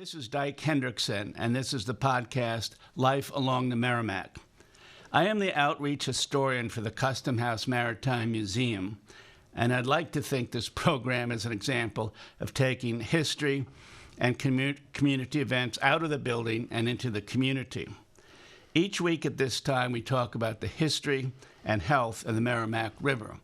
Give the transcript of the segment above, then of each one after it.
This is Dyke Hendrickson, and this is the podcast, Life Along the Merrimack. I am the outreach historian for the Custom House Maritime Museum, and I'd like to think this program is an example of taking history and community events out of the building and into the community. Each week at this time, we talk about the history and health of the Merrimack River.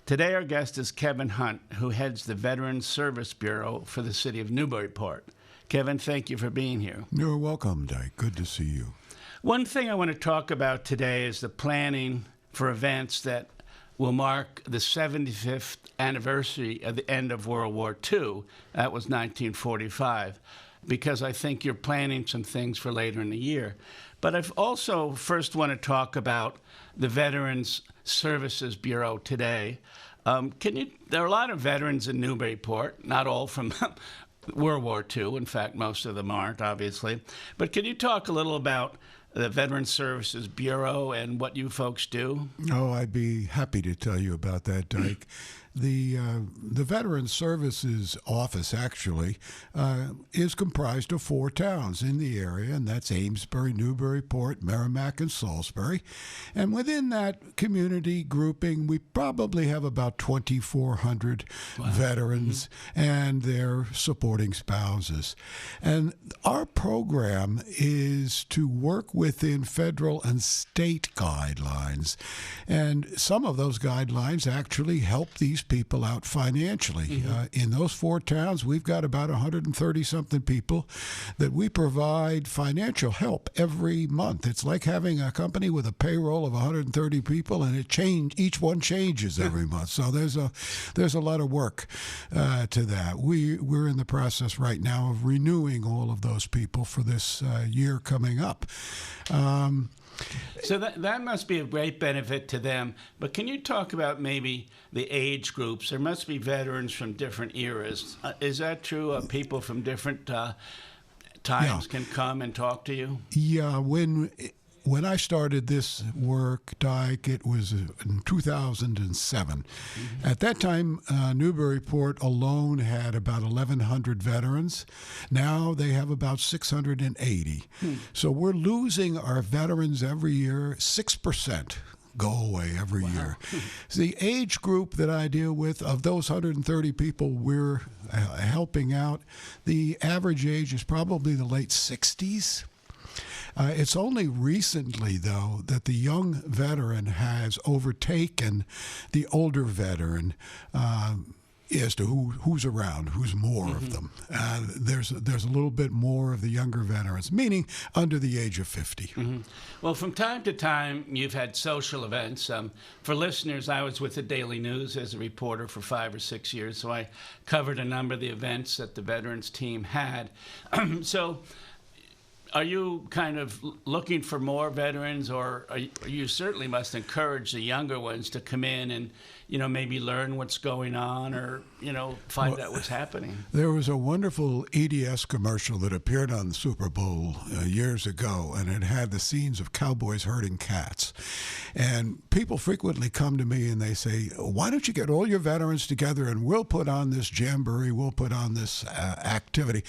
Today, our guest is Kevin Hunt, who heads the Veterans Service Bureau for the city of Newburyport. Kevin, thank you for being here. You're welcome, Dyke. Good to see you. One thing I want to talk about today is the planning for events that will mark the 75th anniversary of the end of World War II. That was 1945, because I think you're planning some things for later in the year. But I also first want to talk about the Veterans Services Bureau today. There are a lot of veterans in Newburyport, not all from World War II. In fact, most of them aren't, obviously. But can you talk a little about the Veterans Services Bureau and what you folks do? Oh, I'd be happy to tell you about that, Dyke. The Veterans Services Office, actually, is comprised of 4 towns in the area, and that's Amesbury, Newburyport, Merrimack, and Salisbury. And within that community grouping, we probably have about 2,400 veterans and their supporting spouses. And our program is to work within federal and state guidelines. And some of those guidelines actually help these people out financially. In those 4 towns, we've got about 130-something people that we provide financial help every month. It's like having a company with a payroll of 130 people, and each one changes every month. So there's a lot of work to that. We're in the process right now of renewing all of those people for this year coming up. So that must be a great benefit to them. But can you talk about maybe the age groups? There must be veterans from different eras. Is that true? People from different times can come and talk to you? Yeah, when I started this work, Dyke, it was in 2007. At that time, Newburyport alone had about 1,100 veterans. Now they have about 680. So we're losing our veterans every year. 6% go away every year. The age group that I deal with, of those 130 people we're helping out, the average age is probably the late 60s. It's only recently, though, that the young veteran has overtaken the older veteran as to who's around, who's more of them. There's a little bit more of the younger veterans, meaning under the age of 50. Well, from time to time, you've had social events. For listeners, I was with the Daily News as a reporter for 5 or 6 years, so I covered a number of the events that the veterans team had. So are you kind of looking for more veterans, or you certainly must encourage the younger ones to come in and, maybe learn what's going on, or, find out what's happening? There was a wonderful EDS commercial that appeared on the Super Bowl years ago, and it had the scenes of cowboys herding cats. And people frequently come to me and they say, why don't you get all your veterans together and we'll put on this jamboree, we'll put on this activity.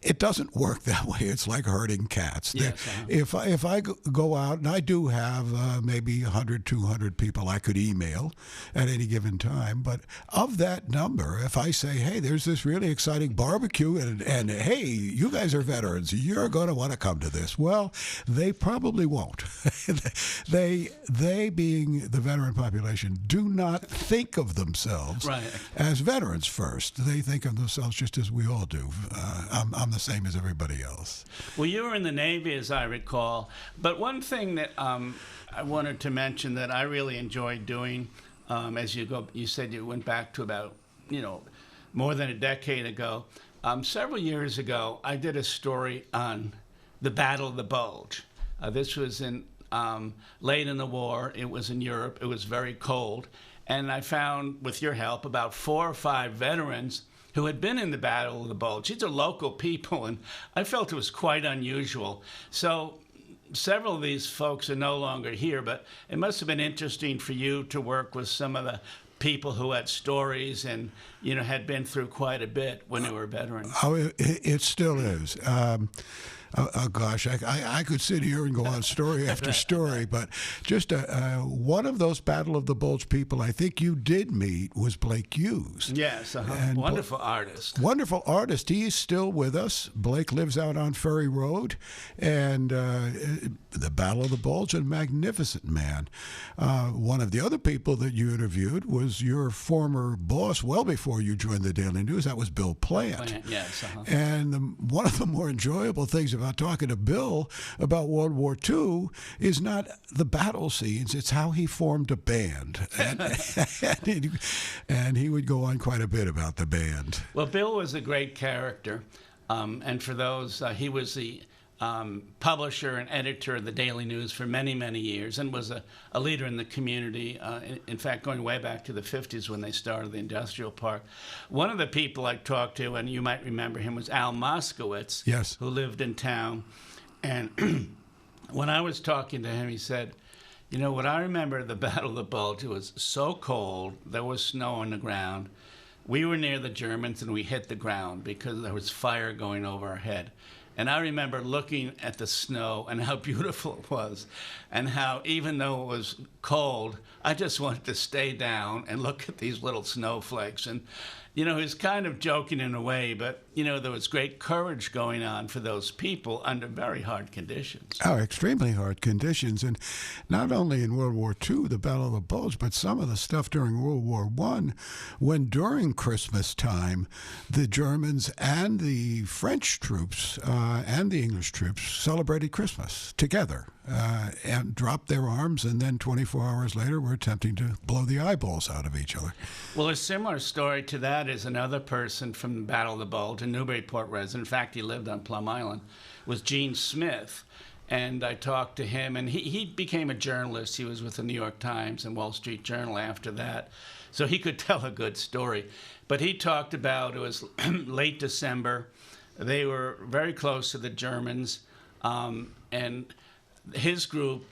It doesn't work that way. It's like herding cats. Yes, If I go out, and I do have maybe 100, 200 people I could email at any given time, but of that number, if I say, hey, there's this really exciting barbecue, and hey, you guys are veterans, you're going to want to come to this. Well, they probably won't. They being the veteran population, do not think of themselves as veterans first. They think of themselves just as we all do. I'm the same as everybody else. Well, you were in the Navy, as I recall. But one thing that I wanted to mention that I really enjoyed doing, as you said you went back to about, more than a decade ago. Several years ago, I did a story on the Battle of the Bulge. This was in late in the war. It was in Europe. It was very cold. And I found, with your help, about 4 or 5 veterans who had been in the Battle of the Bulge. These are local people, and I felt it was quite unusual. So several of these folks are no longer here, but it must have been interesting for you to work with some of the people who had stories and, had been through quite a bit when they were veterans. Oh, it still is. Oh gosh, I could sit here and go on story after story, but just one of those Battle of the Bulge people I think you did meet was Blake Hughes. Yes, wonderful artist. Wonderful artist. He is still with us. Blake lives out on Ferry Road, and the Battle of the Bulge, a magnificent man. One of the other people that you interviewed was your former boss well before you joined the Daily News. That was Bill Plant. Yes. And one of the more enjoyable things about talking to Bill about World War II is not the battle scenes, it's how he formed a band. And he would go on quite a bit about the band. Well, Bill was a great character. And for those, he was the publisher and editor of the Daily News for many, many years and was a leader in the community, in fact, going way back to the 50s when they started the industrial park. One of the people I talked to, and you might remember him, was Al Moskowitz, yes, who lived in town. And when I was talking to him, he said, what I remember of the Battle of the Bulge, it was so cold, there was snow on the ground. We were near the Germans and we hit the ground because there was fire going over our head. And I remember looking at the snow and how beautiful it was, and how even though it was cold, I just wanted to stay down and look at these little snowflakes. And, he was kind of joking in a way, but, there was great courage going on for those people under very hard conditions. Oh, extremely hard conditions. And not only in World War II, the Battle of the Bulge, but some of the stuff during World War I, when during Christmas time, the Germans and the French troops and the English troops celebrated Christmas together and dropped their arms, and then 24 hours later were attempting to blow the eyeballs out of each other. Well, a similar story to that is another person from the Battle of the Bulge, a Newburyport resident. In fact, he lived on Plum Island, was Gene Smith. And I talked to him, and he became a journalist. He was with the New York Times and Wall Street Journal after that. So he could tell a good story. But he talked about, it was late December. They were very close to the Germans, and his group,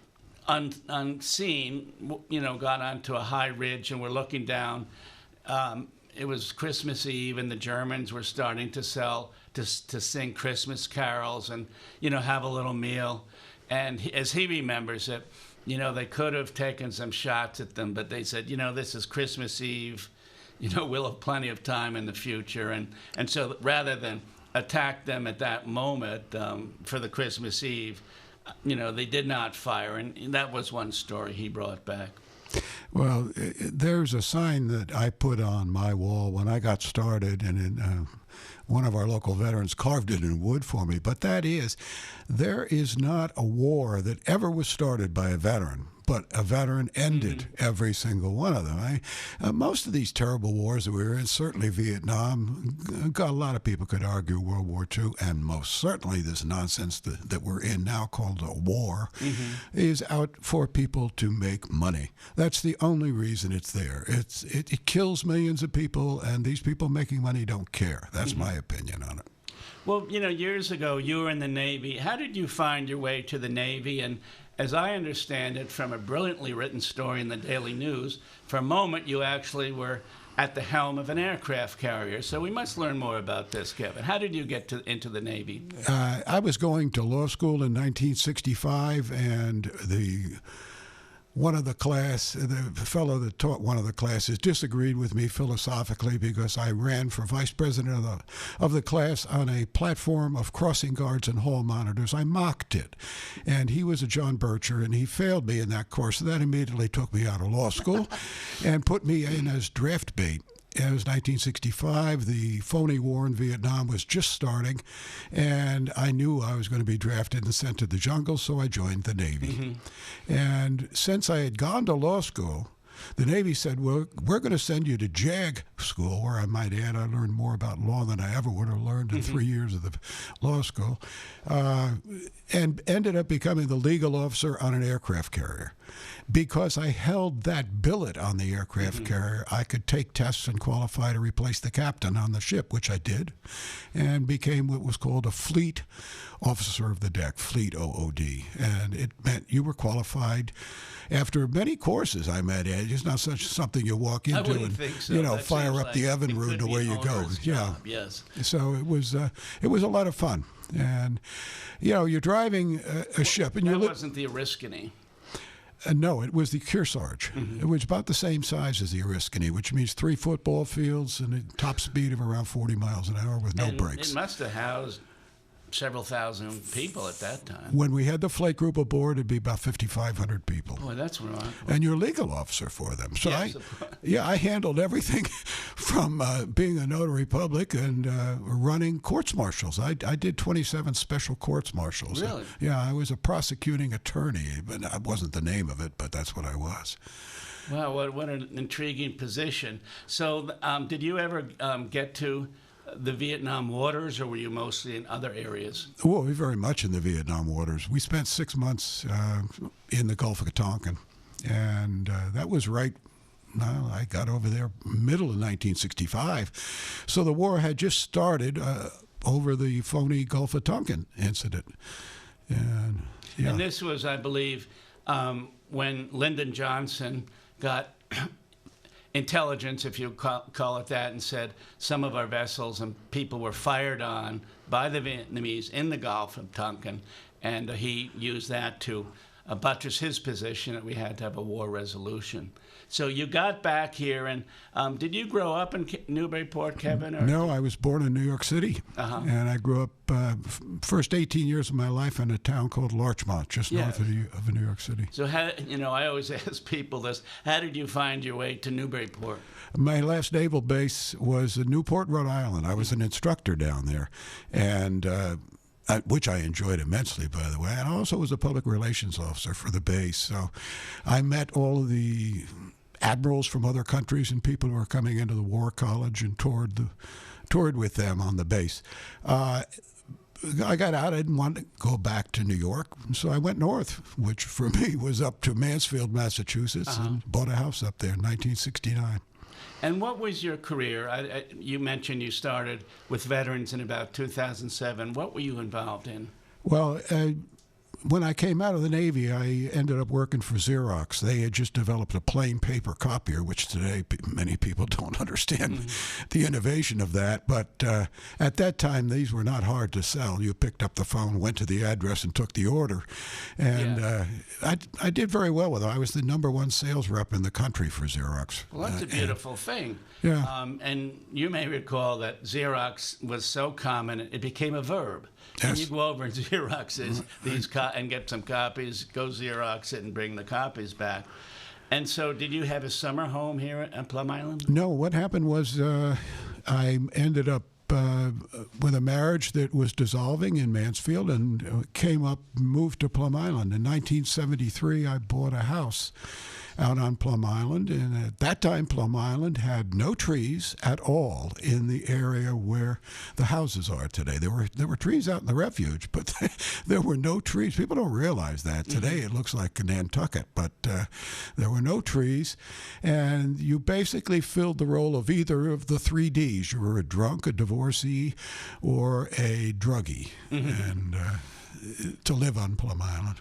unseen, got onto a high ridge and were looking down. It was Christmas Eve, and the Germans were starting to sing Christmas carols and, have a little meal. And as he remembers it, they could have taken some shots at them, but they said, this is Christmas Eve. We'll have plenty of time in the future. And so rather than attack them at that moment for the Christmas Eve, they did not fire. And that was one story he brought back. Well, there's a sign that I put on my wall when I got started, and one of our local veterans carved it in wood for me. But that is, there is not a war that ever was started by a veteran, but a veteran ended every single one of them. Most of these terrible wars that we were in, certainly Vietnam, a lot of people could argue World War II, and most certainly this nonsense that we're in now called a war, is out for people to make money. That's the only reason it's there. It kills millions of people, and these people making money don't care. That's my opinion on it. Well, years ago, you were in the Navy. How did you find your way to the Navy? And as I understand it, from a brilliantly written story in the Daily News, for a moment you actually were at the helm of an aircraft carrier. So we must learn more about this, Kevin. How did you get into the Navy? I was going to law school in 1965, and the fellow that taught one of the classes disagreed with me philosophically because I ran for vice president of the class on a platform of crossing guards and hall monitors. I mocked it. And he was a John Bircher, and he failed me in that course. So that immediately took me out of law school and put me in as draft bait. It was 1965. The phony war in Vietnam was just starting, and I knew I was going to be drafted and sent to the jungle, so I joined the Navy. And since I had gone to law school, the Navy said, well, we're going to send you to JAG school, where I might add I learned more about law than I ever would have learned in 3 years of the law school, and ended up becoming the legal officer on an aircraft carrier. Because I held that billet on the aircraft carrier, I could take tests and qualify to replace the captain on the ship, which I did, and became what was called a fleet officer of the deck, fleet OOD. And it meant you were qualified after many courses, I might add. It's not such something you walk into and think so. you know That fire seems up the like oven it room could to be where an you go. onerous job, yes. So it was a lot of fun. And you know, you're driving a ship, and That wasn't the Oriskany. no, it was the Kearsarge. It was about the same size as the Oriskany, which means 3 football fields and a top speed of around 40 miles an hour with no And brakes. It must have housed several thousand people at that time. When we had the flight group aboard, it'd be about 5,500 people. Boy, that's remarkable. And you're legal officer for them. So Yes, I handled everything from being a notary public and running courts martials. I did 27 special courts martials. Really? Yeah, I was a prosecuting attorney, but that wasn't the name of it, but that's what I was. Wow, what an intriguing position. So did you ever get to the Vietnam waters, or were you mostly in other areas? Well, we very much in the Vietnam waters. We spent 6 months in the Gulf of Tonkin, and that was right. Well, I got over there middle of 1965, so the war had just started over the phony Gulf of Tonkin incident, and yeah. And this was, I believe, when Lyndon Johnson got intelligence, if you call it that, and said some of our vessels and people were fired on by the Vietnamese in the Gulf of Tonkin, and he used that to buttress his position that we had to have a war resolution. So you got back here, and did you grow up in Newburyport, Kevin? Or? No, I was born in New York City, and I grew up first 18 years of my life in a town called Larchmont, just north of New York City. So, how, you know, I always ask people this: how did you find your way to Newburyport? My last naval base was in Newport, Rhode Island. I was an instructor down there, and which I enjoyed immensely, by the way. And I also was a public relations officer for the base. So I met all of the admirals from other countries and people who were coming into the War College and toured with them on the base. I got out. I didn't want to go back to New York, so I went north, which for me was up to Mansfield, Massachusetts, and bought a house up there in 1969. And what was your career? You mentioned you started with veterans in about 2007. What were you involved in? Well, when I came out of the Navy, I ended up working for Xerox. They had just developed a plain paper copier, which today many people don't understand the innovation of that. But at that time, these were not hard to sell. You picked up the phone, went to the address, and took the order. And I did very well with it. I was the #1 sales rep in the country for Xerox. Well, that's a beautiful thing. Yeah. And you may recall that Xerox was so common, it became a verb. Yes. And you go over and Xerox these and get some copies, go Xerox it and bring the copies back. And so did you have a summer home here at Plum Island? No, what happened was I ended up with a marriage that was dissolving in Mansfield and moved to Plum Island. In 1973, I bought a house out on Plum Island, and at that time Plum Island had no trees at all in the area where the houses are today. There were trees out in the refuge, but there were no trees. People don't realize that. Today it looks like Nantucket, but there were no trees, and you basically filled the role of either of the 3 Ds. You were a drunk, a divorcee, or a druggie, and to live on Plum Island.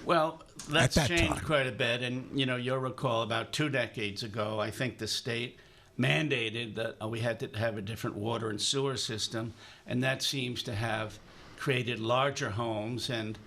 Well, that's that changed time. quite a bit, and you'll recall about 2 decades ago, I think the state mandated that we had to have a different water and sewer system, and that seems to have created larger homes and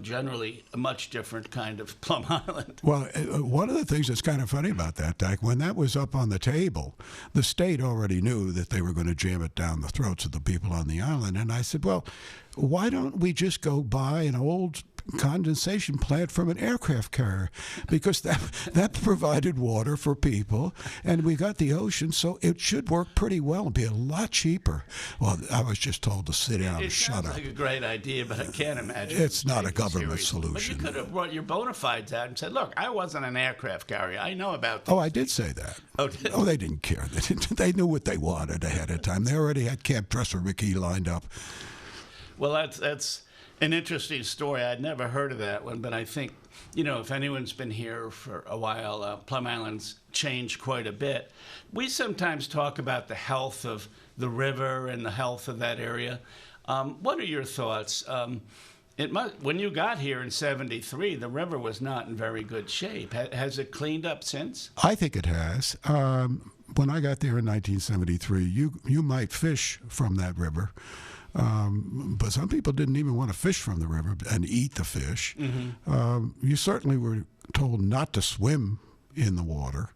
generally a much different kind of Plum Island. Well, one of the things that's kind of funny about that, Dyke, when that was up on the table, the state already knew that they were going to jam it down the throats of the people on the island. And I said, well, why don't we just go buy an old condensation plant from an aircraft carrier, because that provided water for people, and we got the ocean, so it should work pretty well and be a lot cheaper. Well, I was just told to sit down and shut up. It sounds like a great idea, but I can't imagine. It's not a government solution. But you could have brought your bona fides out and said, look, I wasn't an aircraft carrier. I know about this. Oh, I did say that. Oh, they didn't care. They knew what they wanted ahead of time. They already had Camp Dresser McKee lined up. Well, that's an interesting story. I'd never heard of that one, but I think, if anyone's been here for a while, Plum Island's changed quite a bit. We sometimes talk about the health of the river and the health of that area. What are your thoughts? When you got here in '73, the river was not in very good shape. Has it cleaned up since? I think it has. When I got there in 1973, you might fish from that river. But some people didn't even want to fish from the river and eat the fish. Mm-hmm. You certainly were told not to swim in the water.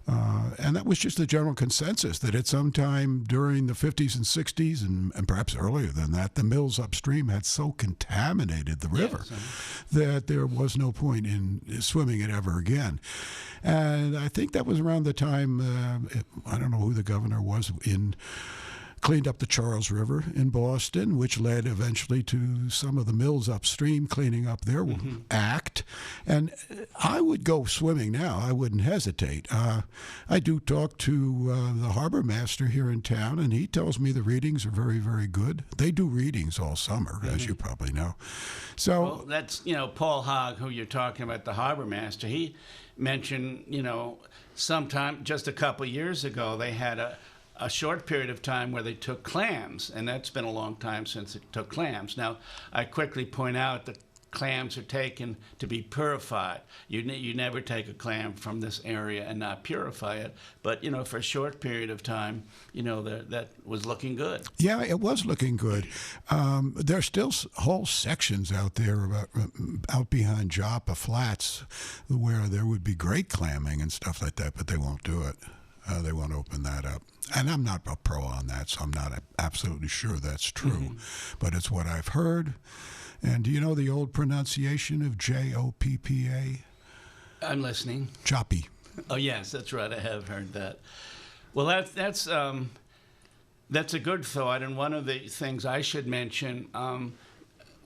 And that was just the general consensus, that at some time during the 50s and 60s, and perhaps earlier than that, the mills upstream had so contaminated the river that there was no point in swimming it ever again. And I think that was around the time, I don't know who the governor was, cleaned up the Charles River in Boston, which led eventually to some of the mills upstream cleaning up their act. And I would go swimming now. I wouldn't hesitate. I do talk to the harbor master here in town, and he tells me the readings are very, very good. They do readings all summer, as you probably know. So well, that's, Paul Hogg, who you're talking about, the harbor master. He mentioned, sometime just a couple years ago, they had a short period of time where they took clams, and that's been a long time since it took clams. Now, I quickly point out that clams are taken to be purified. You never take a clam from this area and not purify it. But, for a short period of time, that was looking good. Yeah, it was looking good. There's still whole sections out there, out behind Joppa Flats, where there would be great clamming and stuff like that, but they won't do it. They won't open that up. And I'm not a pro on that, so I'm not absolutely sure that's true. But it's what I've heard. And do you know the old pronunciation of Joppa? I'm listening. Choppy. Oh, yes, that's right. I have heard that. Well, that's a good thought. And one of the things I should mention,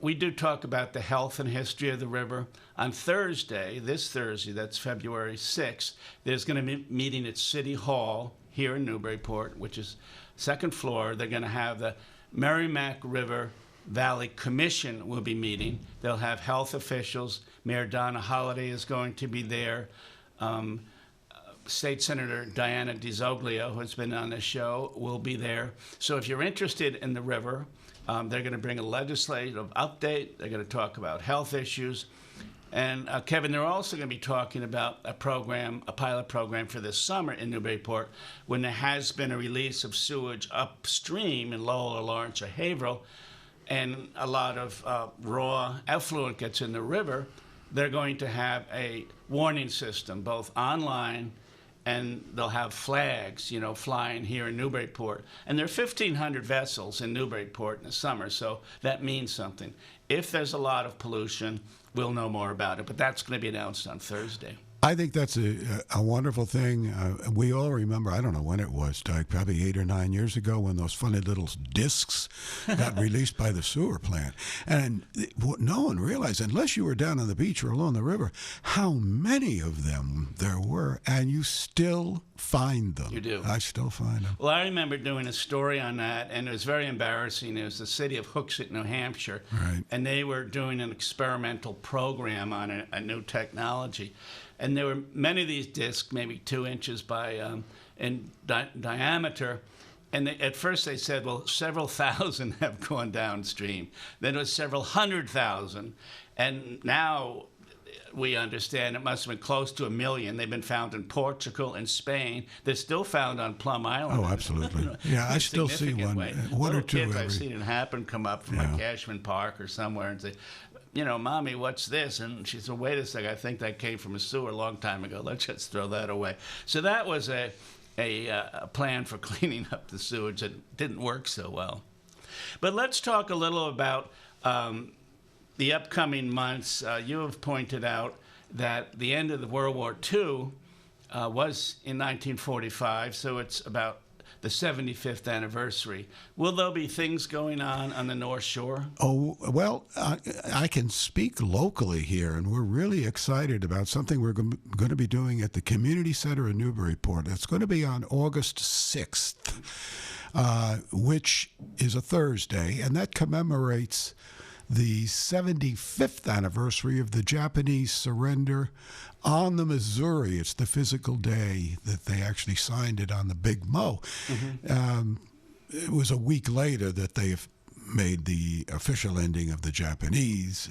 we do talk about the health and history of the river. On Thursday, this Thursday, that's February 6th, there's going to be a meeting at City Hall here in Newburyport, which is second floor. They're going to have the Merrimack River Valley Commission will be meeting. They'll have health officials. Mayor Donna Holliday is going to be there. State Senator Diana DiZoglio, who has been on the show, will be there. So if you're interested in the river, they're going to bring a legislative update. They're going to talk about health issues. And Kevin, they're also going to be talking about a pilot program for this summer in Newburyport, when there has been a release of sewage upstream in Lowell or Lawrence or Haverhill, and a lot of raw effluent gets in the river. They're going to have a warning system, both online, and they'll have flags, flying here in Newburyport. And there are 1,500 vessels in Newburyport in the summer, so that means something. If there's a lot of pollution, we'll know more about it, but that's going to be announced on Thursday. I think that's a wonderful thing. We all remember, I don't know when it was, Dyke, probably 8 or 9 years ago, when those funny little discs got released by the sewer plant. And no one realized, unless you were down on the beach or along the river, how many of them there were, and you still find them. You do. I still find them. Well, I remember doing a story on that, and it was very embarrassing. It was the city of Hooksett, New Hampshire, right. And they were doing an experimental program on a new technology. And there were many of these discs, maybe 2 inches in diameter. And at first they said, well, several thousand have gone downstream. Then it was several 100,000. And now we understand it must have been close to 1 million. They've been found in Portugal and Spain. They're still found on Plum Island. Oh, absolutely. Yeah, I still see one or two kids every... I've seen it happen come up from like Cashman Park or somewhere and say, Mommy, what's this? And she said, wait a second, I think that came from a sewer a long time ago. Let's just throw that away. So that was a plan for cleaning up the sewage that didn't work so well. But let's talk a little about the upcoming months, you have pointed out that the end of the World War II was in 1945, so it's about the 75th anniversary. Will there be things going on the North Shore? Oh, well, I can speak locally here, and we're really excited about something we're going to be doing at the Community Center in Newburyport. It's going to be on August 6th, which is a Thursday, and that commemorates the 75th anniversary of the Japanese surrender on the Missouri. It's the physical day that they actually signed it on the Big Mo. It was a week later that they made the official ending of the Japanese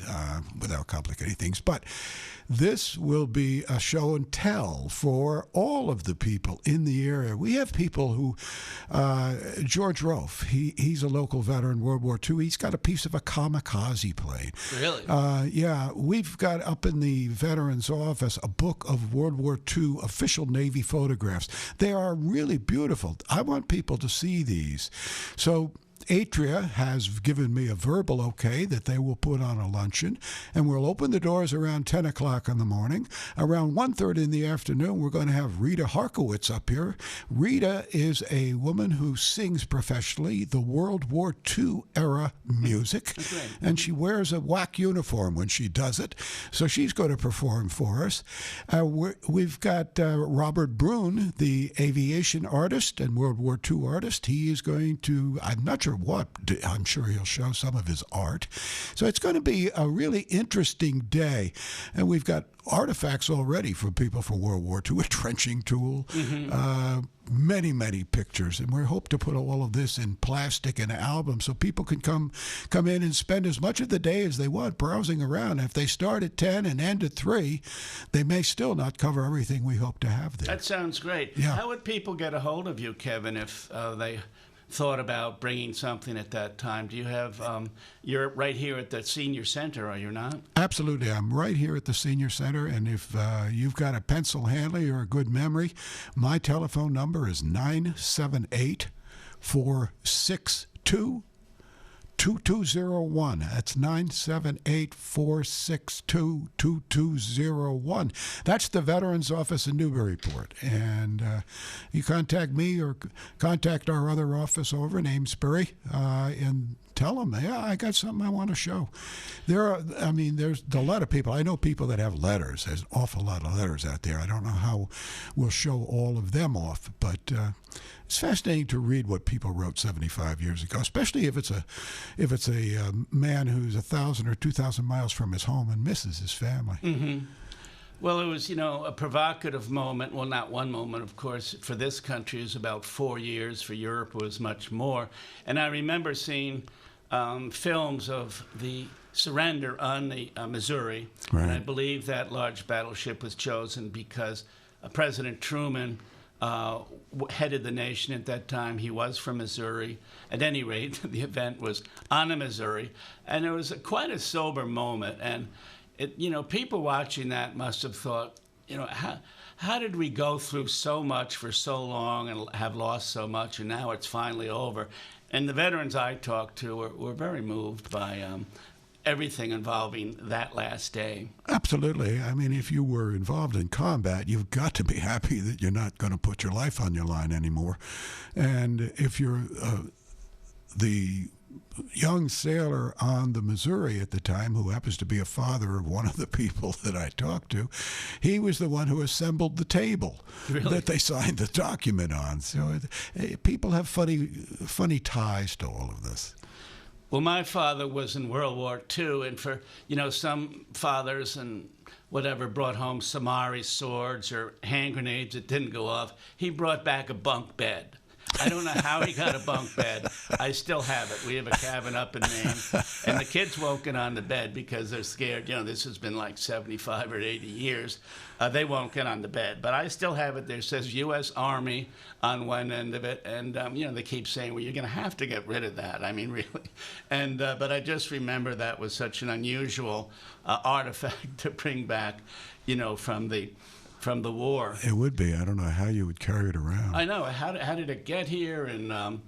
without complicating things. But this will be a show and tell for all of the people in the area. We have people who, George Rofe, he's a local veteran, World War II. He's got a piece of a kamikaze plane. Really? Yeah, we've got up in the Veterans Office a book of World War II official Navy photographs. They are really beautiful. I want people to see these. So Atria has given me a verbal okay that they will put on a luncheon, and we'll open the doors around 10 o'clock in the morning. Around 1:30 in the afternoon, we're going to have Rita Harkowitz up here. Rita is a woman who sings professionally the World War II era music, and she wears a WAC uniform when she does it, so she's going to perform for us. We've got Robert Brune, the aviation artist and World War II artist. He is going to, I'm not sure what, I'm sure he'll show some of his art. So it's going to be a really interesting day. And we've got artifacts already for people for World War II, a trenching tool, many pictures. And we hope to put all of this in plastic and albums so people can come in and spend as much of the day as they want browsing around. If they start at 10 and end at 3, they may still not cover everything we hope to have there. That sounds great. Yeah. How would people get a hold of you, Kevin, if they thought about bringing something at that time? Do you have, you're right here at the Senior Center, are you not? Absolutely. I'm right here at the Senior Center, and if you've got a pencil handy or a good memory, my telephone number is 978-462-2201. That's 978-462-2201. That's the Veterans Office in Newburyport. And you contact me or contact our other office over in Amesbury and tell them, yeah, I got something I want to show. There's a lot of people. I know people that have letters. There's an awful lot of letters out there. I don't know how we'll show all of them off, but it's fascinating to read what people wrote 75 years ago, especially if it's a man who's 1,000 or 2,000 miles from his home and misses his family. Mm-hmm. Well, it was, a provocative moment. Well, not one moment, of course. For this country, it was about 4 years. For Europe, it was much more. And I remember seeing films of the surrender on the Missouri. Right. And I believe that large battleship was chosen because President Truman headed the nation at that time. He was from Missouri. At any rate, the event was on the Missouri. And it was quite a sober moment. And people watching that must have thought, how did we go through so much for so long and have lost so much, and now it's finally over? And the veterans I talked to were very moved by everything involving that last day. Absolutely. I mean, if you were involved in combat, you've got to be happy that you're not going to put your life on your line anymore. And if you're the young sailor on the Missouri at the time, who happens to be a father of one of the people that I talked to, he was the one who assembled the table that they signed the document on. So people have funny ties to all of this. Well, my father was in World War II, and for, some fathers and whatever brought home Samari swords or hand grenades that didn't go off, he brought back a bunk bed. I don't know how he got a bunk bed. I still have it. We have a cabin up in Maine, and the kids won't get on the bed because they're scared. This has been like 75 or 80 years. They won't get on the bed, but I still have it. There says U.S. Army on one end of it, and they keep saying, well, you're going to have to get rid of that. I mean, really. And but I just remember that was such an unusual artifact to bring back, from the war. It would be. I don't know how you would carry it around. I know. How did it get here? And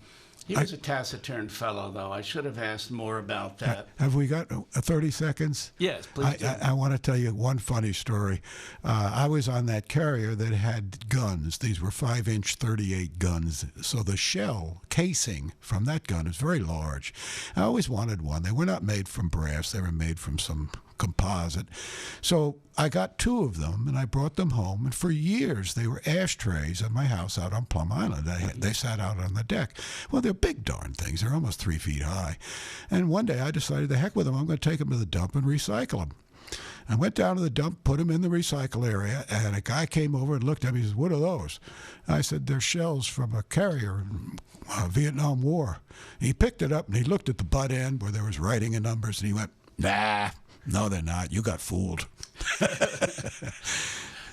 He was a taciturn fellow, though. I should have asked more about that. Have we got 30 seconds? Yes, please do. I want to tell you one funny story. I was on that carrier that had guns. These were 5-inch 38 guns. So the shell casing from that gun is very large. I always wanted one. They were not made from brass. They were made from some composite. So I got 2 of them, and I brought them home. And for years, they were ashtrays at my house out on Plum Island. They sat out on the deck. Well, they're big darn things. They're almost 3 feet high. And one day I decided, the heck with them, I'm going to take them to the dump and recycle them. I went down to the dump, put them in the recycle area, and a guy came over and looked at me and said, "What are those?" I said, "They're shells from a carrier in Vietnam War." He picked it up, and he looked at the butt end where there was writing and numbers, and he went, "Nah. No, they're not. You got fooled."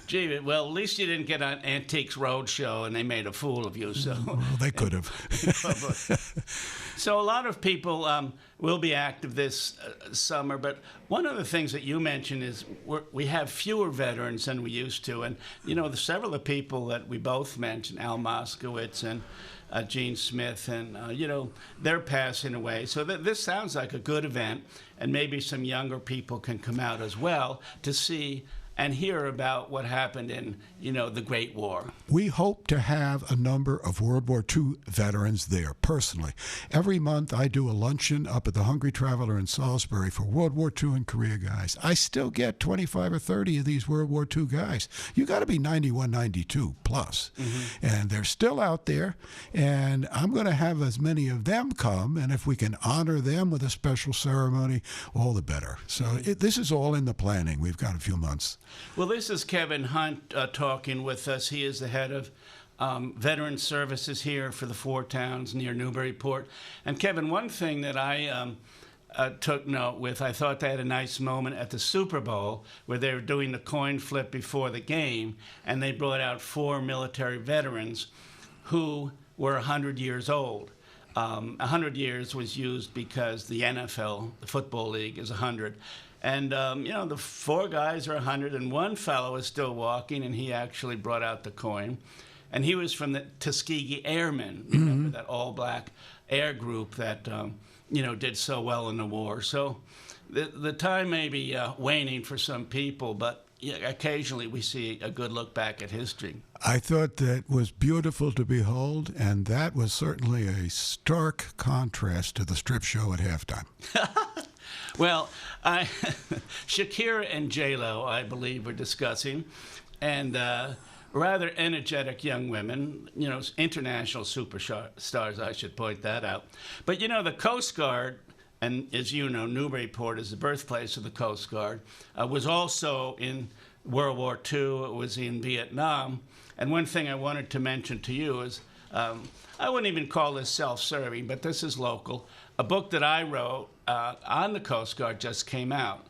Gee, well, at least you didn't get on Antiques Roadshow and they made a fool of you. So Well, they could have. So a lot of people will be active this summer, but one of the things that you mentioned is we have fewer veterans than we used to. And, you know, several of the people that we both mentioned, Al Moskowitz and Gene Smith, and, you know, they're passing away. So this sounds like a good event, and maybe some younger people can come out as well to see and hear about what happened in, you know, the Great War. We hope to have a number of World War II veterans there, personally. Every month I do a luncheon up at the Hungry Traveler in Salisbury for World War II and Korea guys. I still get 25 or 30 of these World War II guys. You got to be 91, 92 plus. Mm-hmm. And they're still out there, and I'm going to have as many of them come, and if we can honor them with a special ceremony, all the better. So this is all in the planning. We've got a few months. Well, this is Kevin Hunt talking with us. He is the head of Veteran Services here for the 4 towns near Newburyport. And Kevin, one thing that I took note with, I thought they had a nice moment at the Super Bowl where they were doing the coin flip before the game, and they brought out 4 military veterans who were 100 years old. 100 years was used because the NFL, the Football League, is 100. And, you know, the 4 guys are 100, and one fellow is still walking, and he actually brought out the coin. And he was from the Tuskegee Airmen, remember, that all-black air group that, you know, did so well in the war. So the time may be waning for some people, but occasionally we see a good look back at history. I thought that was beautiful to behold, and that was certainly a stark contrast to the strip show at halftime. Well, Shakira and J-Lo, I believe, were discussing, and rather energetic young women, you know, international superstars, I should point that out. But, you know, the Coast Guard, and as you know, Newburyport is the birthplace of the Coast Guard, was also in World War II. It was in Vietnam. And one thing I wanted to mention to you is, I wouldn't even call this self-serving, but this is local. A book that I wrote on the Coast Guard just came out,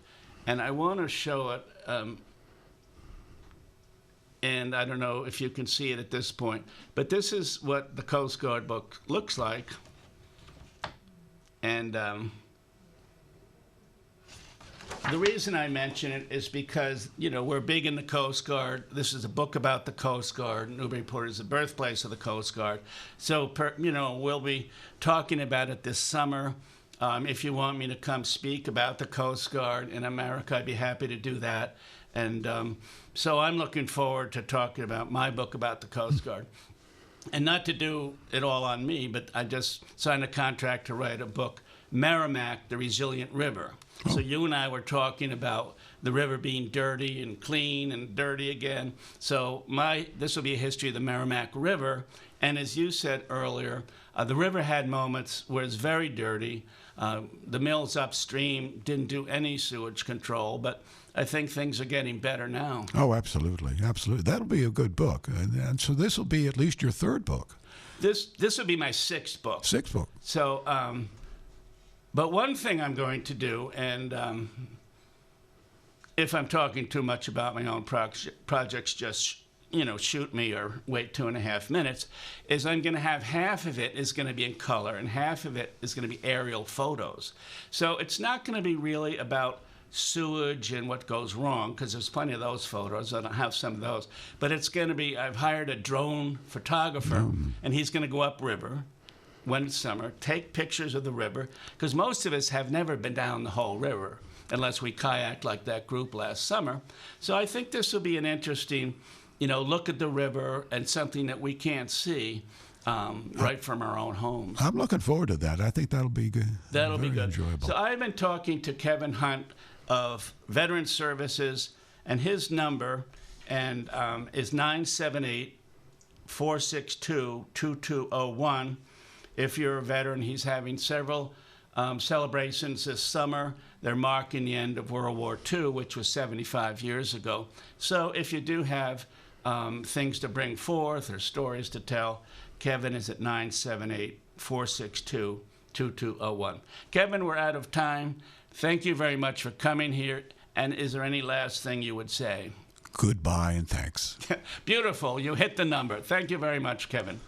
and I want to show it, and I don't know if you can see it at this point, but this is what the Coast Guard book looks like, and the reason I mention it is because, you know, we're big in the Coast Guard. This is a book about the Coast Guard. Newburyport is the birthplace of the Coast Guard. So, you know, we'll be talking about it this summer. If you want me to come speak about the Coast Guard in America, I'd be happy to do that. And so I'm looking forward to talking about my book about the Coast Guard. And not to do it all on me, but I just signed a contract to write a book, Merrimack, the Resilient River. So you and I were talking about the river being dirty and clean and dirty again. So this will be a history of the Merrimack River. And as you said earlier, the river had moments where it's very dirty. The mills upstream didn't do any sewage control, but I think things are getting better now. Oh, absolutely, absolutely. That'll be a good book. And so this will be at least your 3rd book. This will be my 6th book. 6th book. So, but one thing I'm going to do, and if I'm talking too much about my own projects, just, you know, shoot me or wait 2.5 minutes, is I'm going to have half of it is going to be in color and half of it is going to be aerial photos. So it's not going to be really about sewage and what goes wrong, because there's plenty of those photos. I don't have some of those. But it's going to be, I've hired a drone photographer, and he's going to go upriver, when it's summer, take pictures of the river, because most of us have never been down the whole river unless we kayaked like that group last summer. So I think this will be an interesting, look at the river and something that we can't see right from our own homes. I'm looking forward to that. I think that'll be good. That'll be good. Enjoyable. So I've been talking to Kevin Hunt of Veteran Services, and his number is 978-462-2201. If you're a veteran, he's having several celebrations this summer. They're marking the end of World War II, which was 75 years ago. So if you do have things to bring forth or stories to tell, Kevin is at 978-462-2201. Kevin, we're out of time. Thank you very much for coming here. And is there any last thing you would say? Goodbye and thanks. Beautiful. You hit the number. Thank you very much, Kevin.